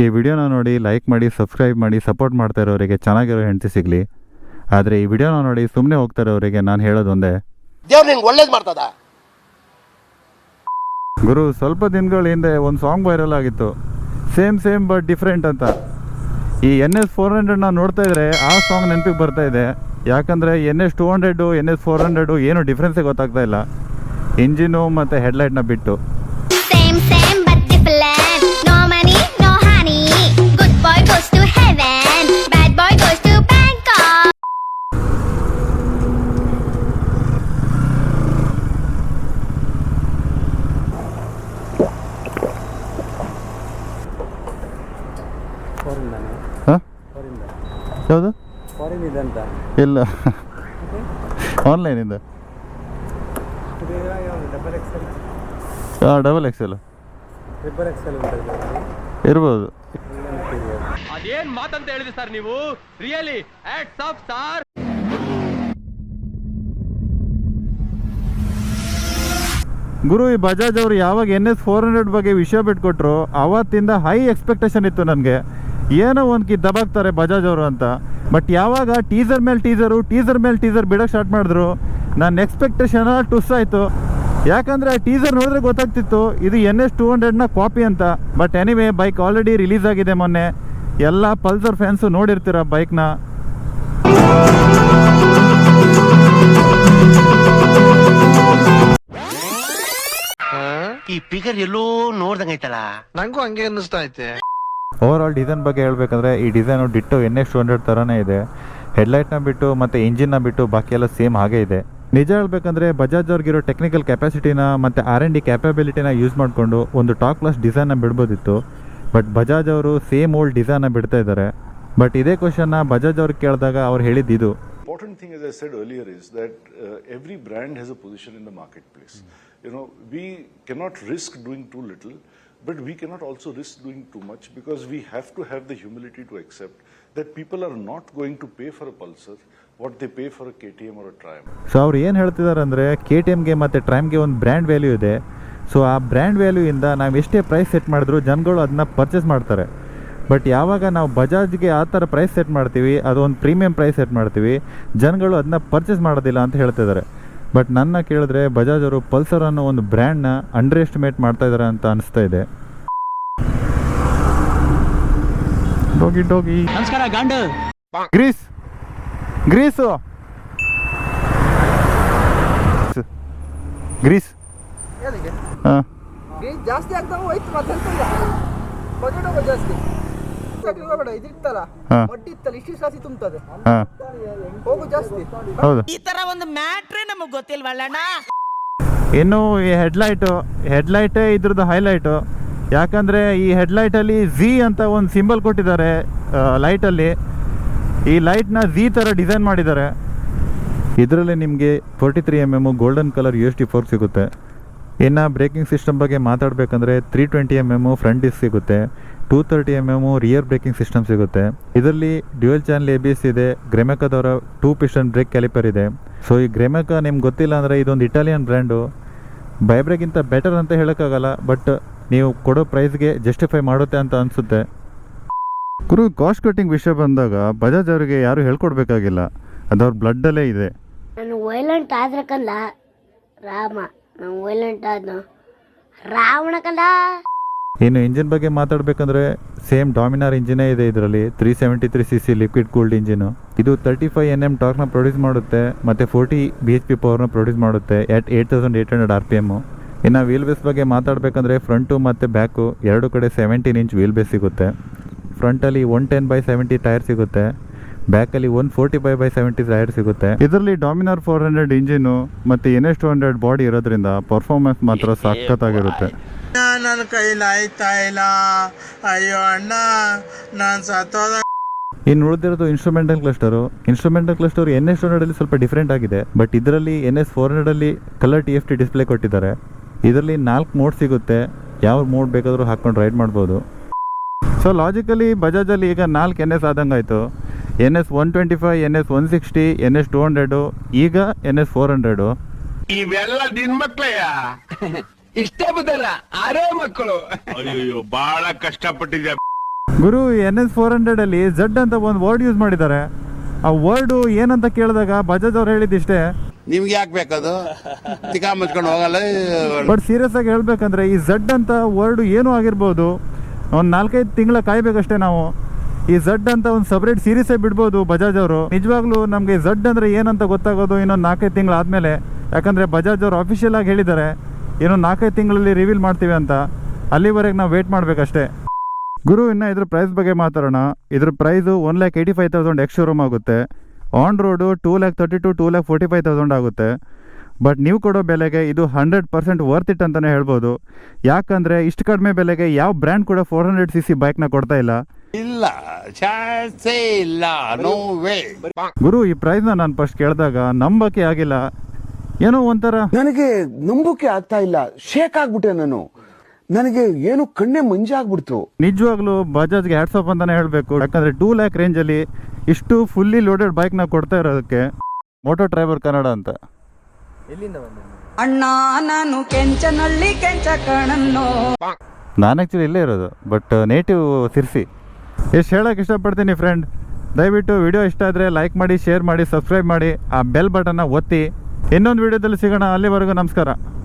ಈ ವಿಡಿಯೋನ ನೋಡಿ ಲೈಕ್ ಮಾಡಿ ಸಬ್ಸ್ಕ್ರೈಬ್ ಮಾಡಿ ಸಪೋರ್ಟ್ ಮಾಡ್ತಾ ಇರೋರಿಗೆ ಚೆನ್ನಾಗಿರೋ ಹೆಂಡತಿ ಸಿಗಲಿ. ಆದರೆ ಈ ವಿಡಿಯೋನ ನೋಡಿ ಸುಮ್ಮನೆ ಹೋಗ್ತಾ ಇರೋರಿಗೆ ನಾನು ಹೇಳೋದು ಒಂದೇ, ದೇವ್ರು ನಿಂಗೆ ಒಳ್ಳೇದು ಮಾಡ್ತದ. ಗುರು, ಸ್ವಲ್ಪ ದಿನಗಳ ಹಿಂದೆ ಒಂದು ಸಾಂಗ್ ವೈರಲ್ ಆಗಿತ್ತು, ಸೇಮ್ ಬಟ್ ಡಿಫ್ರೆಂಟ್ ಅಂತ. ಈ NS 400ನ ನೋಡ್ತಾ ಇದ್ರೆ ಆ ಸಾಂಗ್ ನೆನಪಿಗೆ ಬರ್ತಾ ಇದೆ. ಯಾಕಂದರೆ NS 200 NS 400 ಏನು ಡಿಫ್ರೆನ್ಸೇ ಗೊತ್ತಾಗ್ತಾ ಇಲ್ಲ, ಇಂಜಿನು ಮತ್ತು ಹೆಡ್ಲೈಟ್ನ ಬಿಟ್ಟು. ಯಾವುದು ಇಲ್ಲ, ಆನ್ಲೈನಿಂದ. ಡಬಲ್ ಎಕ್ಸೆಲ್ ಇರ್ಬೋದು. ಅದೇನ್ ಮಾತಂತ ಹೇಳಿದ್ರಿ ಸರ್ ನೀವು, ರಿಯಲಿ ಹ್ಯಾಟ್ಸ್ ಆಫ್ ಸರ್. ಗುರು, ಈ ಬಜಾಜ್ ಅವರು ಯಾವಾಗ NS 400 ಬಗ್ಗೆ ವಿಷಯ ಬಿಟ್ಕೊಟ್ರು ಅವತ್ತಿಂದ ಹೈ ಎಕ್ಸ್ಪೆಕ್ಟೇಷನ್ ಇತ್ತು ನನಗೆ, ಏನೋ ಒಂದು ದಬಾಕ್ತಾರೆ ಬಜಾಜ್ ಅವರು ಅಂತ. ಬಟ್ ಯಾವಾಗ ಟೀಸರ್ ಮೇಲೆ ಟೀಸರ್ ಬಿಡೋಕ್ಕೆ ಸ್ಟಾರ್ಟ್ ಮಾಡಿದ್ರು, ನನ್ನ ಎಕ್ಸ್ಪೆಕ್ಟೇಷನ್ ಟುಸ್ ಆಯಿತು. ಯಾಕಂದರೆ ಆ ಟೀಸರ್ ನೋಡಿದ್ರೆ ಗೊತ್ತಾಗ್ತಿತ್ತು ಇದು NS 200ನ ಕಾಪಿ ಅಂತ. But anyway, bike already release ಆಗಿದೆ ಮೊನ್ನೆ. ಎಲ್ಲ ಪಲ್ಸರ್ ಫ್ಯಾನ್ಸು ನೋಡಿರ್ತೀರ ಬೈಕ್ನ. ಈ ಪಿಗರ್ ಎಲ್ಲೋ ನೋಡ್ದಂಗೈತಲ್ಲ, ನಂಗೂ ಹಂಗೆ ಅನ್ನಿಸ್ತಾ ಐತೆ. ಓವರ್ ಆಲ್ ಡಿಸೈನ್ ಬಗ್ಗೆ ಹೇಳ್ಬೇಕಂದ್ರೆ ಈ ಡಿಸೈನು ಡಿಟ್ಟೋ NS 200 ಥರನೇ ಇದೆ. ಹೆಡ್ಲೈಟ್ನ ಬಿಟ್ಟು ಮತ್ತು ಇಂಜಿನ್ನ ಬಿಟ್ಟು ಬಾಕಿ ಎಲ್ಲ ಸೇಮ್ ಹಾಗೇ ಇದೆ. ನಿಜ ಹೇಳ್ಬೇಕಂದ್ರೆ ಬಜಾಜ್ ಅವ್ರಿಗಿರೋ ಟೆಕ್ನಿಕಲ್ ಕೆಪಾಸಿಟಿನ ಮತ್ತು R&D ಕ್ಯಾಪಬಿಲಿಟಿನ ಯೂಸ್ ಮಾಡಿಕೊಂಡು ಒಂದು ಟಾಪ್ ಕ್ಲಾಸ್ ಡಿಸೈನ್ನ ಬಿಡ್ಬೋದಿತ್ತು. ಬಟ್ ಬಜಾಜ್ ಅವರು ಸೇಮ್ ಓಲ್ಡ್ ಡಿಸೈನ್ನ ಬಿಡ್ತಾ ಇದ್ದಾರೆ. ಬಟ್ ಇದೇ ಕ್ವಶನ್ನ ಬಜಾಜ್ ಅವ್ರಿಗೆ ಕೇಳಿದಾಗ ಅವ್ರು ಹೇಳಿದ್ದು, important thing, as I said earlier, is that every brand has a position in the marketplace. You know, we cannot risk doing too little, but we cannot also risk doing too much, because we have to have the humility to accept that people are not going to pay for a Pulsar what they pay for a KTM or a Triumph. So ಅವ್ರು ಏನು ಹೇಳ್ತಿದ್ದಾರೆ ಅಂದರೆ KTMಗೆ ಮತ್ತು ಟ್ರೈಮ್ಗೆ ಒಂದು brand value ಇದೆ. So ಆ brand ವ್ಯಾಲ್ಯೂಯಿಂದ ನಾವು ಎಷ್ಟೇ ಪ್ರೈಸ್ ಸೆಟ್ ಮಾಡಿದ್ರು ಜನಗಳು ಅದನ್ನ ಪರ್ಚೇಸ್ ಮಾಡ್ತಾರೆ. ಬಟ್ ಯಾವಾಗ ನಾವು ಬಜಾಜ್ಗೆ ಆ ಥರ ಪ್ರೈಸ್ ಸೆಟ್ ಮಾಡ್ತೀವಿ, ಅದು ಒಂದು ಪ್ರೀಮಿಯಂ ಪ್ರೈಸ್ ಸೆಟ್ ಮಾಡ್ತೀವಿ, ಜನಗಳು ಅದನ್ನ ಪರ್ಚೇಸ್ ಮಾಡೋದಿಲ್ಲ ಅಂತ ಹೇಳ್ತಿದ್ದಾರೆ. ಬಟ್ ನನ್ನ ಕೇಳಿದ್ರೆ ಬಜಾಜ್ ಅವರು ಪಲ್ಸರ್ ಅನ್ನೋ ಒಂದು ಬ್ರ್ಯಾಂಡ್ನ ಅಂಡರ್ ಎಸ್ಟಿಮೇಟ್ ಮಾಡ್ತಾ ಇದ್ದಾರೆ ಅಂತ ಅನಿಸ್ತಾ ಇದೆ. ಡೋಗಿ ನಮಸ್ಕಾರ ಗಾಂಡು. ಗ್ರೀಸು ಹಾಂ, ಜಾಸ್ತಿ ಆಗ್ತಾವ ಹೋಯ್ತು. ಮತ್ತೆ ಬಜೆಟ್ ಹೋಗೋ ಜಾಸ್ತಿ ಬೇಡ, ಇದಿತ್ತಲ್ಲ ಮಡ್ಡಿ ಇತ್ತಲ್ಲ, ಇಷ್ಟು ಸಾಸಿ ತುಂಬುತ್ತದೆ, ಹೋಗು ಜಾಸ್ತಿ. ಹೌದು, ಈ ತರ ಒಂದು ಮ್ಯಾಟ್ರೇ ನಮಗೆ ಗೊತ್ತಿಲ್ವಲ್ಲಣ್ಣ. ಇನ್ನು ಈ ಹೆಡ್ಲೈಟೇ ಇದ್ರದ್ದು ಹೈಲೈಟು. ಯಾಕಂದರೆ ಈ ಹೆಡ್ಲೈಟಲ್ಲಿ Z ಅಂತ ಒಂದು ಸಿಂಬಲ್ ಕೊಟ್ಟಿದ್ದಾರೆ ಲೈಟಲ್ಲಿ. ಈ ಲೈಟ್ನ Z ಥರ ಡಿಸೈನ್ ಮಾಡಿದ್ದಾರೆ. ಇದರಲ್ಲಿ ನಿಮಗೆ 43 mm golden colour UHD fork ಸಿಗುತ್ತೆ. ಇನ್ನು ಬ್ರೇಕಿಂಗ್ ಸಿಸ್ಟಮ್ ಬಗ್ಗೆ ಮಾತಾಡಬೇಕಂದ್ರೆ 320 mm ಫ್ರಂಟ್ ಡಿಸ್ಕ್ ಸಿಗುತ್ತೆ, 230 mm ರಿಯರ್ ಬ್ರೇಕಿಂಗ್ ಸಿಸ್ಟಮ್ ಸಿಗುತ್ತೆ. ಇದರಲ್ಲಿ ಡ್ಯುಯಲ್ ಚಾನಲ್ ABS ಇದೆ. ಗ್ರೆಮೆಕಾದವರ 2 ಪಿಸ್ಟನ್ ಬ್ರೇಕ್ ಕ್ಯಾಲಿಪರ್ ಇದೆ. ಸೊ ಈ ಗ್ರೆಮೆಕಾ ನಿಮ್ಗೆ ಗೊತ್ತಿಲ್ಲ ಅಂದರೆ ಇದೊಂದು ಇಟಾಲಿಯನ್ ಬ್ರ್ಯಾಂಡು. ಬೈಬ್ರೆಗಿಂತ ಬೆಟರ್ ಅಂತ ಹೇಳೋಕ್ಕಾಗಲ್ಲ, ಬಟ್ ನೀವು ಕೊಡೋ ಪ್ರೈಸ್ಗೆ ಜಸ್ಟಿಫೈ ಮಾಡುತ್ತೆ ಅಂತ ಅನಿಸುತ್ತೆ. ಗುರು, ಕಾಸ್ಟ್ ಕಟ್ಟಿಂಗ್ ವಿಷಯ ಬಂದಾಗ ಬಜಾಜ್ ಅವರಿಗೆ ಯಾರು ಹೇಳ್ಕೊಡ್ಬೇಕಾಗಿಲ್ಲ, ಅದು ಅವ್ರ ಬ್ಲಡ್ಡಲ್ಲೇ ಇದೆ. ನಾನು ವೈಲೆಂಟ್ ಆದ್ರೆ ಕಂದ ರಾಮ, ನಾನು ವೈಲೆಂಟ್ ಆದ್ನು ರಾವಣ ಕಂದ. ಇನ್ನು ಇಂಜಿನ್ ಬಗ್ಗೆ ಮಾತಾಡಬೇಕಂದ್ರೆ ಸೇಮ್ ಡಾಮಿನಾರ್ ಇಂಜಿನೇ ಇದೆ ಇದರಲ್ಲಿ. 373cc liquid cooled engine. ಇದು 35 Nm ಟಾರ್ಕ್ನ ಪ್ರೊಡ್ಯೂಸ್ ಮಾಡುತ್ತೆ ಮತ್ತು 40 bhp ಪವರ್ನ ಪ್ರೊಡ್ಯೂಸ್ ಮಾಡುತ್ತೆ ಎಟ್ 8800 RPM. ಇನ್ನು ವೀಲ್ ಬೇಸ್ ಬಗ್ಗೆ ಮಾತಾಡಬೇಕಂದ್ರೆ ಫ್ರಂಟು ಮತ್ತು ಬ್ಯಾಕು ಎರಡು ಕಡೆ 17 ಇಂಚ್ ವೀಲ್ ಬೇಸ್ ಸಿಗುತ್ತೆ. ಫ್ರಂಟಲ್ಲಿ 110/70 ಟೈರ್ ಸಿಗುತ್ತೆ, ಬ್ಯಾಕಲ್ಲಿ 145/70 ಟೈರ್ ಸಿಗುತ್ತೆ. ಇದರಲ್ಲಿ ಡಾಮಿನಾರ್ 400 ಇಂಜಿನು ಮತ್ತು NS 200 ಬಾಡಿ ಇರೋದ್ರಿಂದ ಪರ್ಫಾರ್ಮೆನ್ಸ್ ಮಾತ್ರ ಸಖತ್ತಾಗಿರುತ್ತೆ. ನನ್ನ ಕೈಲಿ ಆಯ್ತಾ ಇಲ್ಲ, ಅಯ್ಯೋ ಅಣ್ಣ, ನಾನು ಸತ್ತೋದ. ಇನ್ನು ಉಳಿದಿರೋದು ಇನ್ಸ್ಟ್ರೂಮೆಂಟಲ್ ಕ್ಲಸ್ಟರು. NS 200 ಸ್ವಲ್ಪ ಡಿಫ್ರೆಂಟ್ ಆಗಿದೆ. ಬಟ್ ಇದರಲ್ಲಿ NS 400 ಕಲರ್ TFT ಡಿಸ್ಪ್ಲೇ ಕೊಟ್ಟಿದ್ದಾರೆ. ಇದರಲ್ಲಿ 4 ಮೋಡ್ ಸಿಗುತ್ತೆ, ಯಾವ ಮೋಡ್ ಬೇಕಾದರೂ ಹಾಕ್ಕೊಂಡು ರೈಡ್ ಮಾಡ್ಬೋದು. ಸೊ ಲಾಜಿಕಲಿ ಬಜಾಜಲ್ಲಿ ಈಗ 4 NS ಆದಂಗಾಯಿತು. NS 125, NS 160, NS 200, ಈಗ NS 400. ಇವೆಲ್ಲ ನಿನ್ ಮಕ್ಳಯ್ಯ, ಇಷ್ಟೇ ಬುದಲ್ಲ ಆರೇ ಮಕ್ಕಳು. ಅಯ್ಯೋ, ಬಹಳ ಕಷ್ಟಪಟ್ಟಿದ್ದೆ. ಗುರು NS400 ಅಲ್ಲಿ ಝಡ್ ಅಂತ ಒಂದು ವರ್ಡ್ ಯೂಸ್ ಮಾಡಿದ್ದಾರೆ. ಆ ವರ್ಡು ಏನಂತ ಕೇಳಿದಾಗ ಬಜಾಜ್ ಅವ್ರು ಹೇಳಿದ್ದಿಷ್ಟೇ, ನಿಮ್ಗೆ ಯಾಕೆ ಬೇಕದು ತಿಕಾ ಮುಚ್ಕೊಂಡು ಹೋಗಲ್ಲ. ಬಟ್ ಸೀರಿಯಸ್ ಆಗಿ ಹೇಳ್ಬೇಕಂದ್ರೆ ಈ ಝಡ್ ಅಂತ ವರ್ಡು ಏನೂ ಆಗಿರ್ಬೋದು, ಒಂದು 4-5 ತಿಂಗಳ ಕಾಯ್ಬೇಕಷ್ಟೇ ನಾವು. ಈ ಝಡ್ ಅಂತ ಒಂದು ಸಪ್ರೇಟ್ ಸೀರೀಸೇ ಬಿಡ್ಬೋದು ಬಜಾಜ್ ಅವರು. ನಿಜವಾಗ್ಲೂ ನಮಗೆ ಝಡ್ ಅಂದರೆ ಏನಂತ ಗೊತ್ತಾಗೋದು ಇನ್ನೊಂದು 4-5 ತಿಂಗಳು ಆದಮೇಲೆ. ಯಾಕಂದರೆ ಬಜಾಜ್ ಅವರು ಅಫಿಷಿಯಲ್ ಆಗಿ ಹೇಳಿದ್ದಾರೆ ಇನ್ನೊಂದು 4-5 ತಿಂಗಳಲ್ಲಿ ರಿವೀಲ್ ಮಾಡ್ತೀವಿ ಅಂತ. ಅಲ್ಲಿವರೆಗೆ ನಾವು ವೇಟ್ ಮಾಡಬೇಕಷ್ಟೇ. ಗುರು, ಇನ್ನು ಇದ್ರ ಪ್ರೈಸ್ ಬಗ್ಗೆ ಮಾತಾಡೋಣ. ಇದ್ರ ಪ್ರೈಸು 1,85,000 ಎಕ್ಸ್ ಶೋರೂಮ್ ಆಗುತ್ತೆ. ಆನ್ ರೋಡು 2,32,000 2,45,000 ಆಗುತ್ತೆ. ಬಟ್ ನೀವು ಕೊಡೋ ಬೆಲೆಗೆ ಇದು 100% ವರ್ತ್ ಇಟ್ ಅಂತಲೇ ಹೇಳ್ಬೋದು. ಯಾಕಂದರೆ ಇಷ್ಟು ಕಡಿಮೆ ಬೆಲೆಗೆ ಯಾವ ಬ್ರ್ಯಾಂಡ್ ಕೂಡ 400cc ಬೈಕ್ನ ಕೊಡ್ತಾ ಇಲ್ಲ. ಇಲ್ಲ, ಚಾನ್ಸೇ ಇಲ್ಲ, ನೋ ವೇ. ಗುರು, ಈ ಪ್ರೈಸ್ನ ನಾನು ಫಸ್ಟ್ ಕೇಳಿದಾಗ ನಂಬಕ್ಕೆ ಆಗಿಲ್ಲ. ಏನೋ ಒಂಥರ ನನಗೆ ನಂಬೋಕೆ ಆಗ್ತಾ ಇಲ್ಲ, ಶೇಕ್ ಆಗ್ಬಿಟ್ಟೆ ನಾನು. ನನಗೆ ಏನು ಕಣ್ಣೆ ಮಂಜಾಗ್ಬಿಡ್ತು. ನಿಜವಾಗ್ಲೂ ಬಜಾಜ್ಗೆ ಹ್ಯಾಟ್ಸ್ ಆಫ್ ಅಂತಾನೆ ಹೇಳಬೇಕು. ಯಾಕಂದರೆ 2 lakh ರೇಂಜಲ್ಲಿ ಇಷ್ಟು ಫುಲ್ಲಿ ಲೋಡೆಡ್ ಬೈಕ್ನ ಕೊಡ್ತಾ ಇರೋದಕ್ಕೆ. ಮೋಟೋ ಡ್ರೈವರ್ ಕನ್ನಡ ಅಂತ. ಅಣ್ಣ ನಾನು ಕೆಂಚನಹಳ್ಳಿ ಕೆಂಚ ಕಣನ್ನೋ. ನಾನು ಆ್ಯಕ್ಚುಲಿ ಇಲ್ಲೇ ಇರೋದು, ಬಟ್ ನೇಟಿವ್ ಸಿರ್ಸಿ. ಎಷ್ಟು ಹೇಳೋಕೆ ಇಷ್ಟಪಡ್ತೀನಿ ಫ್ರೆಂಡ್, ದಯವಿಟ್ಟು ವಿಡಿಯೋ ಇಷ್ಟ ಆದರೆ ಲೈಕ್ ಮಾಡಿ, ಶೇರ್ ಮಾಡಿ, ಸಬ್ಸ್ಕ್ರೈಬ್ ಮಾಡಿ, ಆ ಬೆಲ್ ಬಟನ್ನ ಒತ್ತಿ. ಇನ್ನೊಂದು ವಿಡಿಯೋದಲ್ಲಿ ಸಿಗೋಣ. ಅಲ್ಲಿವರೆಗೂ ನಮಸ್ಕಾರ.